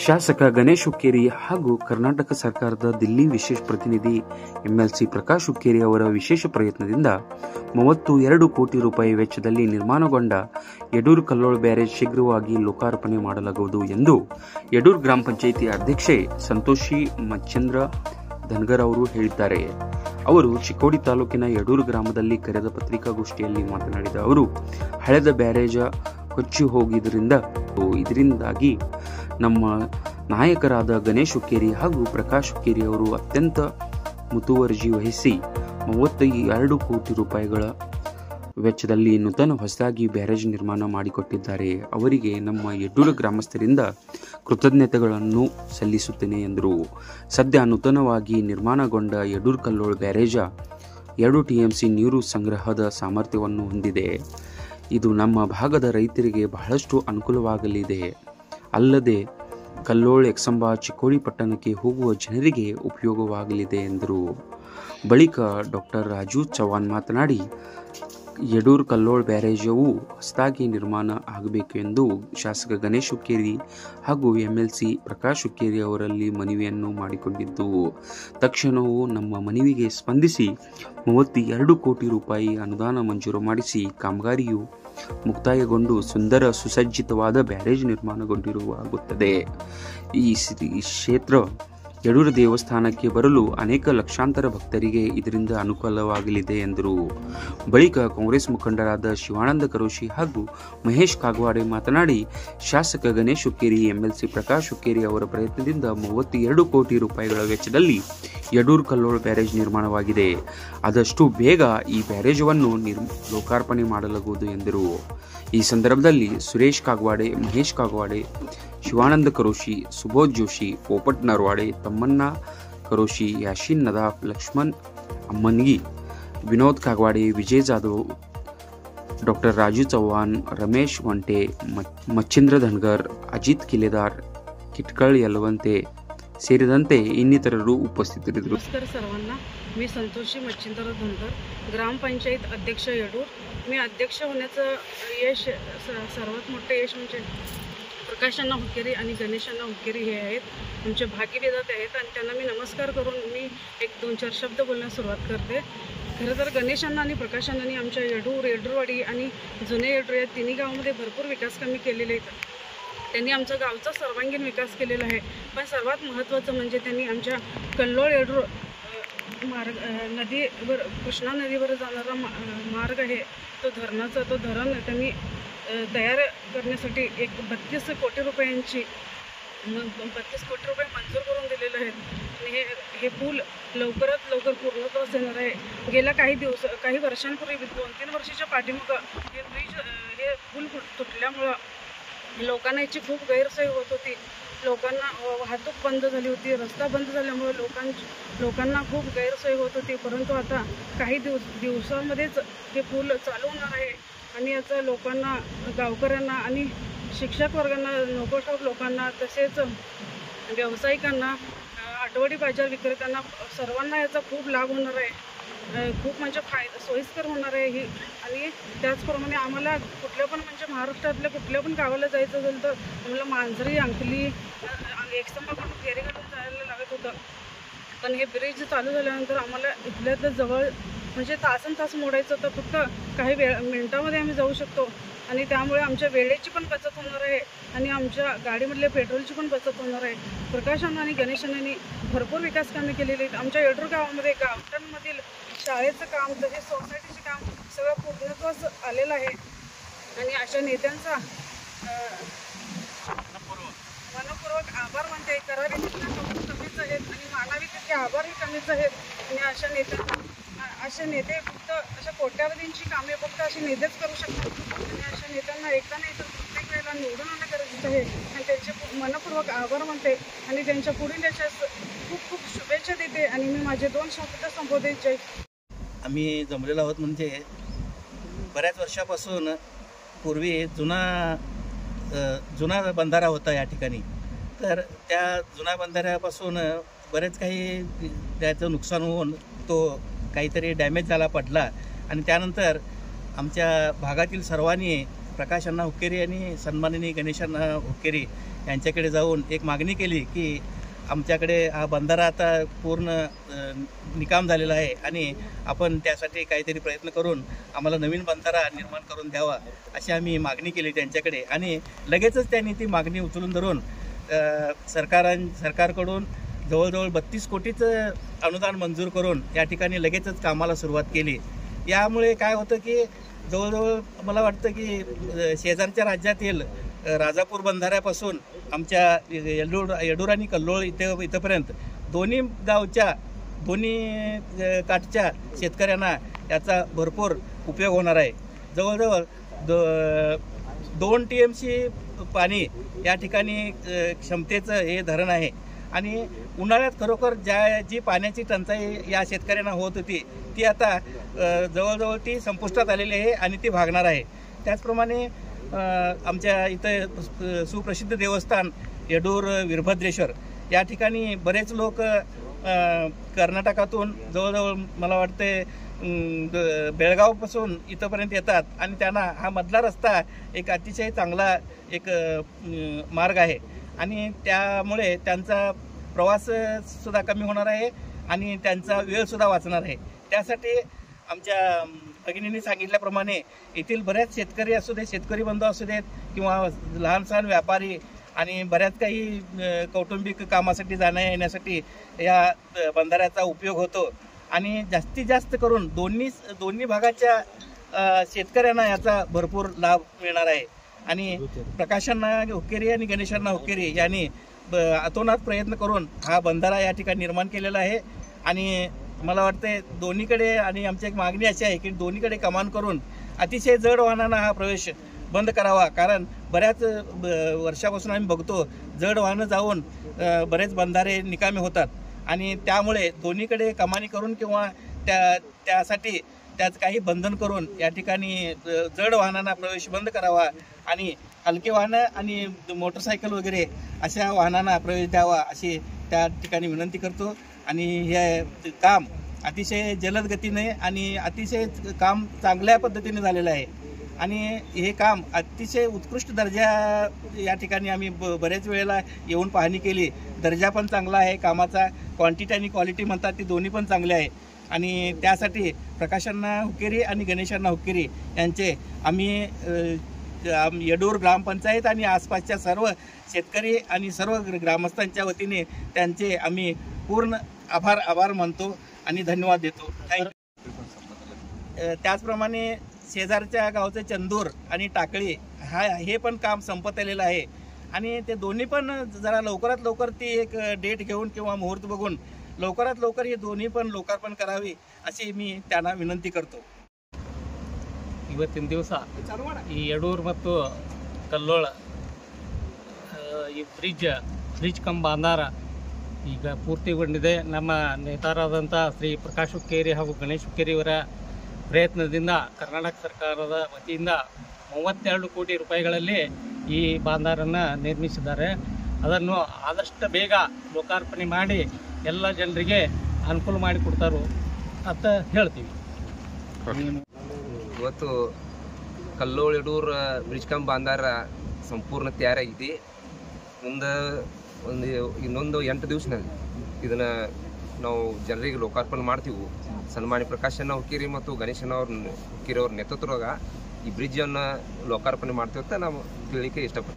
ಶಾಸಕ ಗಣೇಶ್ ಹುಕ್ಕೇರಿ ಹಾಗೂ ಕರ್ನಾಟಕ ಸರ್ಕಾರದ ದಿಲ್ಲಿ ವಿಶೇಷ ಪ್ರತಿನಿಧಿ ಎಂಎಲ್ಸಿ ಪ್ರಕಾಶ್ ಹುಕ್ಕೇರಿ ಅವರ ವಿಶೇಷ ಪ್ರಯತ್ನದಿಂದ 32 ಕೋಟಿ ರೂಪಾಯಿ ವೆಚ್ಚದಲ್ಲಿ ನಿರ್ಮಾಣಗೊಂಡ ಯಡೂರು ಕಲ್ಲೋಳ ಬ್ಯಾರೇಜ್ ಶೀಘ್ರವಾಗಿ ಲೋಕಾರ್ಪಣೆ ಮಾಡಲಾಗುವುದು ಎಂದು ಯಡೂರು ಗ್ರಾಮ ಪಂಚಾಯಿತಿ ಅಧ್ಯಕ್ಷೆ ಸಂತೋಷಿ ಮಚ್ಚೇಂದ್ರ ಧನ್ಗರ್ ಅವರು ಹೇಳಿದ್ದಾರೆ. ಅವರು ಚಿಕ್ಕೋಡಿ ತಾಲೂಕಿನ ಯಡೂರು ಗ್ರಾಮದಲ್ಲಿ ಕರೆದ ಪತ್ರಿಕಾಗೋಷ್ಠಿಯಲ್ಲಿ ಮಾತನಾಡಿದ ಅವರು, ಹಳೆದ ಬ್ಯಾರೇಜ್ ಕೊಚ್ಚಿ ಇದರಿಂದಾಗಿ ನಮ್ಮ ನಾಯಕರಾದ ಗಣೇಶ್ ಹುಕ್ಕೇರಿ ಹಾಗೂ ಪ್ರಕಾಶ್ ಹುಕ್ಕೇರಿ ಅವರು ಅತ್ಯಂತ ಮುತುವರ್ಜಿ ವಹಿಸಿ 32 ಕೋಟಿ ರೂಪಾಯಿಗಳ ವೆಚ್ಚದಲ್ಲಿ ನೂತನ ಹೊಸದಾಗಿ ಬ್ಯಾರೇಜ್ ನಿರ್ಮಾಣ ಮಾಡಿಕೊಟ್ಟಿದ್ದಾರೆ. ಅವರಿಗೆ ನಮ್ಮ ಯಡೂರು ಗ್ರಾಮಸ್ಥರಿಂದ ಕೃತಜ್ಞತೆಗಳನ್ನು ಸಲ್ಲಿಸುತ್ತೇನೆ ಎಂದರು. ಸದ್ಯ ನೂತನವಾಗಿ ನಿರ್ಮಾಣಗೊಂಡ ಯಡೂರು ಕಲ್ಲೋಳ ಬ್ಯಾರೇಜ್ 2 TMC ನೀರು ಸಂಗ್ರಹದ ಸಾಮರ್ಥ್ಯವನ್ನು ಹೊಂದಿದೆ. ಇದು ನಮ್ಮ ಭಾಗದ ರೈತರಿಗೆ ಬಹಳಷ್ಟು ಅನುಕೂಲವಾಗಲಿದೆ. ಅಲ್ಲದೆ ಕಲ್ಲೋಳ ಎಕ್ಸಂಬ ಚಿಕ್ಕೋಡಿ ಪಟ್ಟಣಕ್ಕೆ ಹೋಗುವ ಜನರಿಗೆ ಉಪಯೋಗವಾಗಲಿದೆ ಎಂದರು. ಬಳಿಕ ಡಾಕ್ಟರ್ ರಾಜು ಚವ್ಹಾಣ್ ಮಾತನಾಡಿ, ಯಡೂರು ಕಲ್ಲೋಳ ಬ್ಯಾರೇಜವು ಹೊಸದಾಗಿ ನಿರ್ಮಾಣ ಆಗಬೇಕು ಎಂದು ಶಾಸಕ ಗಣೇಶ್ ಹುಕ್ಕೇರಿ ಹಾಗೂ MLC ಪ್ರಕಾಶ್ ಹುಕ್ಕೇರಿ ಅವರಲ್ಲಿ ಮನವಿಯನ್ನು ಮಾಡಿಕೊಂಡಿದ್ದು, ತಕ್ಷಣವೂ ನಮ್ಮ ಮನವಿಗೆ ಸ್ಪಂದಿಸಿ 32 ಕೋಟಿ ರೂಪಾಯಿ ಅನುದಾನ ಮಂಜೂರು ಮಾಡಿಸಿ ಕಾಮಗಾರಿಯು ಮುಕ್ತಾಯಗೊಂಡು ಸುಂದರ ಸುಸಜ್ಜಿತವಾದ ಬ್ಯಾರೇಜ್ ನಿರ್ಮಾಣಗೊಂಡಿರುವಾಗುತ್ತದೆ. ಈ ಕ್ಷೇತ್ರ ಯಡೂರು ದೇವಸ್ಥಾನಕ್ಕೆ ಬರಲು ಅನೇಕ ಲಕ್ಷಾಂತರ ಭಕ್ತರಿಗೆ ಇದರಿಂದ ಅನುಕೂಲವಾಗಲಿದೆ ಎಂದರು. ಬಳಿಕ ಕಾಂಗ್ರೆಸ್ ಮುಖಂಡರಾದ ಶಿವಾನಂದ ಕರೋಶಿ ಹಾಗೂ ಮಹೇಶ್ ಕಾಗವಾಡೆ ಮಾತನಾಡಿ, ಶಾಸಕ ಗಣೇಶ್ ಹುಕ್ಕೇರಿ MLC ಪ್ರಕಾಶ್ ಹುಕ್ಕೇರಿ ಅವರ ಪ್ರಯತ್ನದಿಂದ 32 ಕೋಟಿ ರೂಪಾಯಿಗಳ ವೆಚ್ಚದಲ್ಲಿ ಯಡೂರು ಕಲ್ಲೋಳ ಬ್ಯಾರೇಜ್ ನಿರ್ಮಾಣವಾಗಿದೆ. ಆದಷ್ಟು ಬೇಗ ಈ ಬ್ಯಾರೇಜನ್ನು ಲೋಕಾರ್ಪಣೆ ಮಾಡಲಾಗುವುದು ಎಂದರು. ಈ ಸಂದರ್ಭದಲ್ಲಿ ಸುರೇಶ್ ಕಾಗವಾಡೆ, ಮಹೇಶ್ ಕಾಗವಾಡೆ, ಶಿವಾನಂದ ಕರೋಶಿ, ಸುಬೋಧ್ ಜೋಶಿ, ಪೋಪಟ್ ನರವಾಡೆ, ತಮ್ಮಣ್ಣ ಕರೋಶಿ, ಯಾಶೀನ್ ನದಾಫ್, ಲಕ್ಷ್ಮಣ್ ಅಮ್ಮನ್ಗಿ, ವಿನೋದ್ ಕಾಗವಾಡೆ, ವಿಜಯ್ ಜಾಧವ್, ಡಾಕ್ಟರ್ ರಾಜು ಚವ್ಹಾಣ್, ರಮೇಶ್ ವಂಟೆ, ಮಚ್ಚೇಂದ್ರ ಧನ್ಗರ್, ಅಜಿತ್ ಕಿಲೇದಾರ್, ಕಿಟ್ಕಳ್ ಯಲವಂತೆ ಸೇರಿದಂತೆ ಇನ್ನಿತರರು उपस्थितरिद्ದರು. नमस्कार सर्वांना. मी संतोषी मच्छिंद्र धनगर, ग्रामपंचायत अध्यक्ष यडूर. मी अध्यक्ष होण्याचं यश सर्वात मोठं यश म्हणजे प्रकाशांना हुक्केरी आणि गणेशांना हुक्केरी हे आहेत, आमचे भाग्यविधाते आहेत आणि त्यांना मी नमस्कार करून मी 1-2-4 शब्द बोलण्यास सुरुवात करते. खरं तर गणेशांना आणि प्रकाशांनी आमच्या यडूरवाडी आणि जुने यडूर या तिन्ही गावामध्ये भरपूर विकास कामे केलेले आहेत. त्यांनी आमचा गावचा सर्वांगीण विकास केलेला आहे. पण सर्वात महत्त्वाचं म्हणजे त्यांनी आमच्या कल्लोळ यडूर नदीवर, कृष्णा नदीवर जाणारा मार्ग आहे, तो धरण त्यांनी तयार करण्यासाठी 32 कोटी रुपयांची 32 कोटी रुपये मंजूर करून दिलेले आहेत. आणि हे पूल लवकरात लवकर पूर्णत्वास येणार आहे. गेल्या काही वर्षांपूर्वी 2-3 वर्षाच्या पाठीमागं हे पूल तुटल्यामुळं लोकांना याची खूप गैरसोय होत होती. लोकांना वाहतूक बंद झाली होती, रस्ता बंद झाल्यामुळे लोकांना खूप गैरसोय होत होती. परंतु आता काही दिवसांमध्येच हे पूल चालू होणार आहे आणि याचा लोकांना, गावकऱ्यांना आणि शिक्षक वर्गांना, नोकरदार लोकांना, तसेच व्यावसायिकांना, आठवडी बाजार विक्रेत्यांना, सर्वांना याचा खूप लाभ होणार आहे. खूप म्हणजे सोयीस्कर होणार आहे ही. आणि त्याचप्रमाणे आम्हाला कुठल्या पण म्हणजे महाराष्ट्रातल्या कुठल्या पण गावाला जायचं असेल तर आम्हाला मांजरी, अंकली, एकसंबाकडून फेरीकडून जायला लागत होतं. पण हे ब्रिज चालू झाल्यानंतर आम्हाला इथल्या तर जवळ म्हणजे तास मोडायचं होतं, फक्त काही मिनिटामध्ये आम्ही जाऊ शकतो. आणि त्यामुळे आमच्या वेळेची पण बचत होणार आहे आणि आमच्या गाडीमधल्या पेट्रोलची पण बचत होणार आहे. प्रकाशांना आणि गणेशांनी भरपूर विकास कामे केलेली आहेत. आमच्या यडूर गावामध्ये गावठाणमधील शाळेचं काम, तसेच सोसायटीचं काम सगळं पूर्णत्वास आलेलं आहे. आणि अशा नेत्यांचा मनपूर्वक आभार मानते. करावी तितक्या कमीच आहेत आणि मानावी तितके आभारही कमीच आहेत. आणि असे नेते फक्त अशा कोट्यावधींची कामे फक्त असे नेतेच करू शकतात. आणि अशा नेत्यांना एकदा नाही तर प्रत्येक वेळेला निवडून आणणं गरजेचं आहे. आणि त्यांचे मनपूर्वक आभार मानते आणि त्यांच्या पुढील यशास खूप खूप शुभेच्छा देते. आणि मी माझे 2 शब्द संबोधित जय. आम्ही जमलेलो आहोत म्हणजे बऱ्याच वर्षापासून पूर्वी जुना बंधारा होता या ठिकाणी. तर त्या जुना बंधाऱ्यापासून बरेच काही त्याचं नुकसान होऊन तो काहीतरी डॅमेज झाला, पडला. आणि त्यानंतर आमच्या भागातील सर्वांनी प्रकाशांना हुक्केरी आणि सन्माननीय गणेशांना हुक्केरी यांच्याकडे जाऊन एक मागणी केली की आमच्याकडे हा बंधारा आता पूर्ण निकाम झालेला आहे आणि आपण त्यासाठी काहीतरी प्रयत्न करून आम्हाला नवीन बंधारा निर्माण करून द्यावा अशी आम्ही मागणी केली त्यांच्याकडे. आणि लगेचच त्यांनी ती मागणी उचलून धरून सरकारकडून जवळजवळ 32 कोटीचं अनुदान मंजूर करून या ठिकाणी लगेचच कामाला सुरुवात केली. यामुळे काय होतं की जवळजवळ मला वाटतं की शेजारच्या राज्यातील राजापूर बंधाऱ्यापासून आमच्या येडूर आणि कल्लोळ इथंपर्यंत दोन्ही गावच्या दोन्ही काठच्या शेतकऱ्यांना याचा भरपूर उपयोग होणार आहे. जवळजवळ 2 TMC पाणी या ठिकाणी क्षमतेचं हे धरण आहे आणि उन्हाळ्यात खरोखर जी पाण्याची टंचाई या शेतकऱ्यांना होत होती ती आता जवळजवळ ती संपुष्टात आलेली आहे आणि ती भागणार आहे. त्याचप्रमाणे आमच्या इथं सुप्रसिद्ध देवस्थान येडूर वीरभद्रेश्वर या ठिकाणी बरेच लोक कर्नाटकातून जवळजवळ मला वाटते बेळगावपासून इथंपर्यंत येतात आणि त्यांना हा मधला रस्ता एक अतिशय चांगला एक मार्ग आहे आणि त्यामुळे त्यांचा प्रवाससुद्धा कमी होणार आहे आणि त्यांचा वेळसुद्धा वाचणार आहे. त्यासाठी आमच्या भगिनींनी सांगितल्याप्रमाणे येथील बऱ्याच शेतकरी असू देत, शेतकरी बंधू असू देत किंवा लहान सहान व्यापारी आणि बऱ्याच काही कौटुंबिक कामासाठी जाण्या येण्यासाठी या बंधाऱ्याचा उपयोग होतो आणि जास्तीत जास्त करून दोन्ही भागाच्या शेतकऱ्यांना याचा भरपूर लाभ मिळणार आहे. आणि प्रकाशांना हुक्केरी आणि गणेशांना हुक्केरी यांनी अतोनात प्रयत्न करून हा बंधारा या ठिकाणी निर्माण केलेला आहे आणि मला वाटते दोन्हीकडे आणि आमची एक मागणी अशी आहे की दोन्हीकडे कमान करून अतिशय जड वाहनांना हा प्रवेश बंद करावा. कारण बऱ्याच वर्षापासून आम्ही बघतो जड वाहनं जाऊन बरेच बंधारे निकामी होतात आणि त्यामुळे दोन्हीकडे कमानी करून किंवा त्यासाठी त्यात काही बंधन करून या ठिकाणी जड वाहनांना प्रवेश बंद करावा आणि हलके वाहनं आणि मोटरसायकल वगैरे अशा वाहनांना प्रवेश द्यावा अशी त्या ठिकाणी विनंती करतो. आणि हे काम अतिशय जलद गतीने आणि अतिशय काम चांगल्या पद्धतीने झालेलं आहे आणि हे काम अतिशय उत्कृष्ट दर्जा या ठिकाणी आम्ही बरेच वेळेला येऊन पाहणी केली. दर्जा पण चांगला आहे कामाचा, क्वांटिटी आणि क्वालिटी म्हणतात ती दोन्ही पण चांगले आहे आणि त्यासाठी प्रकाशांना हुक्केरी आणि गणेशांना हुक्केरी यांचे आम्ही येडूर ग्रामपंचायत आणि आसपासच्या सर्व शेतकरी आणि सर्व ग्रामस्थांच्या वतीने त्यांचे आम्ही पूर्ण आभार मानतो आणि धन्यवाद देतो. थँक्यू. त्याचप्रमाणे शेजारच्या गावचे चंदूर आणि टाकळी हे पण काम संपत आलेलं आहे आणि ते दोन्ही पण जरा लवकरात लवकर ती एक डेट घेऊन किंवा मुहूर्त बघून लवकरात लवकर हे दोन्ही पण लोकार्पण करावी अशी मी त्यांना विनंती करतो. ಇವತ್ತಿನ ದಿವಸ ಈ ಯಡೂರು ಮತ್ತು ಕಲ್ಲೋಳ ಈ ಬ್ರಿಡ್ಜ್ ಕಮ್ ಬಾಂಧಾರ ಈಗ ಪೂರ್ತಿಗೊಂಡಿದೆ. ನಮ್ಮ ನೇತಾರಾದಂಥ ಶ್ರೀ ಪ್ರಕಾಶ್ ಹುಕ್ಕೇರಿ ಹಾಗೂ ಗಣೇಶ್ ಹುಕ್ಕೇರಿ ಅವರ ಪ್ರಯತ್ನದಿಂದ ಕರ್ನಾಟಕ ಸರ್ಕಾರದ ವತಿಯಿಂದ 32 ಕೋಟಿ ರೂಪಾಯಿಗಳಲ್ಲಿ ಈ ಬಾಂಧಾರನ್ನು ನಿರ್ಮಿಸಿದ್ದಾರೆ. ಅದನ್ನು ಆದಷ್ಟು ಬೇಗ ಲೋಕಾರ್ಪಣೆ ಮಾಡಿ ಎಲ್ಲ ಜನರಿಗೆ ಅನುಕೂಲ ಮಾಡಿಕೊಡ್ತಾರೋ ಅಂತ ಹೇಳ್ತೀವಿ. ಇವತ್ತು ಕಲ್ಲೋಳ ಯಡೂರು ಬ್ರಿಡ್ಜ್ ಕಮ್ ಬಾಂಧಾರ ಸಂಪೂರ್ಣ ತಯಾರಾಗಿದೆ. ಮುಂದೆ ಇನ್ನೊಂದು 8 ದಿವಸನಲ್ಲಿ ಇದನ್ನು ನಾವು ಜನರಿಗೆ ಲೋಕಾರ್ಪಣೆ ಮಾಡ್ತೀವಿ. ಸನ್ಮಾನ್ಯ ಪ್ರಕಾಶಣ್ಣ ಹುಕ್ಕೇರಿ ಮತ್ತು ಗಣೇಶಣ್ಣ ಹುಕ್ಕೇರಿ ಅವ್ರ ನೇತೃತ್ವದಾಗ ಈ ಬ್ರಿಡ್ಜನ್ನು ಲೋಕಾರ್ಪಣೆ ಮಾಡ್ತೀವಿ ಅಂತ ನಾವು ಹೇಳಲಿಕ್ಕೆ ಇಷ್ಟಪಡ್ತೀವಿ.